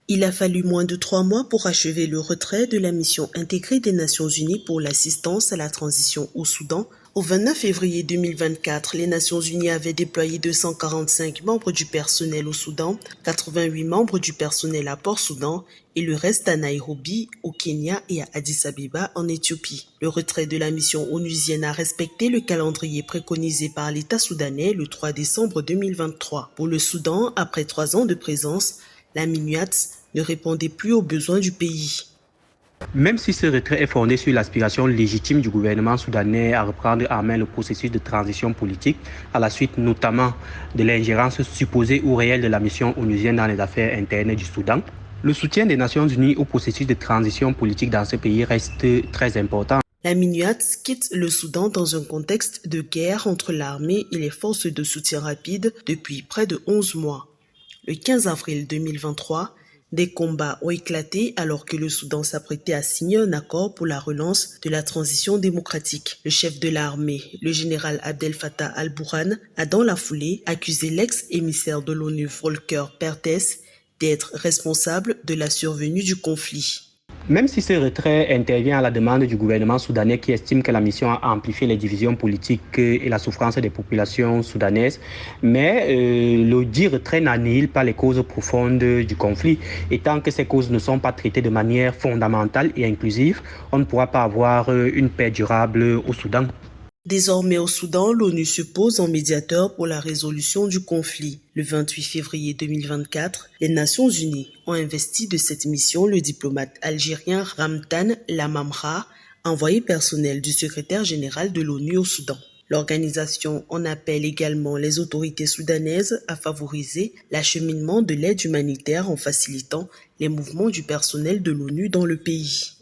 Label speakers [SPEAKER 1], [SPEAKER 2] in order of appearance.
[SPEAKER 1] Il a fallu moins de 3 mois pour achever le retrait de la mission intégrée des Nations Unies pour l'assistance à la transition au Soudan. Au 29 février 2024, les Nations Unies avaient déployé 245 membres du personnel au Soudan, 88 membres du personnel à Port-Soudan et le reste à Nairobi, au Kenya et à Addis Abeba en Éthiopie. Le retrait de la mission onusienne a respecté le calendrier préconisé par l'État soudanais le 3 décembre 2023. Pour le Soudan, après 3 ans de présence, la MINUATS ne répondait plus aux besoins du pays.
[SPEAKER 2] Même si ce retrait est fondé sur l'aspiration légitime du gouvernement soudanais à reprendre en main le processus de transition politique, à la suite notamment de l'ingérence supposée ou réelle de la mission onusienne dans les affaires internes du Soudan, le soutien des Nations Unies au processus de transition politique dans ce pays reste très important.
[SPEAKER 1] La MINUATS quitte le Soudan dans un contexte de guerre entre l'armée et les forces de soutien rapide depuis près de 11 mois. Le 15 avril 2023, des combats ont éclaté alors que le Soudan s'apprêtait à signer un accord pour la relance de la transition démocratique. Le chef de l'armée, le général Abdel Fattah al-Burhan, a dans la foulée accusé l'ex-émissaire de l'ONU Volker Perthes d'être responsable de la survenue du conflit.
[SPEAKER 2] Même si ce retrait intervient à la demande du gouvernement soudanais qui estime que la mission a amplifié les divisions politiques et la souffrance des populations soudanaises, mais le dit retrait n'annihile pas les causes profondes du conflit. Et tant que ces causes ne sont pas traitées de manière fondamentale et inclusive, on ne pourra pas avoir une paix durable au Soudan.
[SPEAKER 1] Désormais au Soudan, l'ONU se pose en médiateur pour la résolution du conflit. Le 28 février 2024, les Nations Unies ont investi de cette mission le diplomate algérien Ramtan Lamamra, envoyé personnel du secrétaire général de l'ONU au Soudan. L'organisation en appelle également les autorités soudanaises à favoriser l'acheminement de l'aide humanitaire en facilitant les mouvements du personnel de l'ONU dans le pays.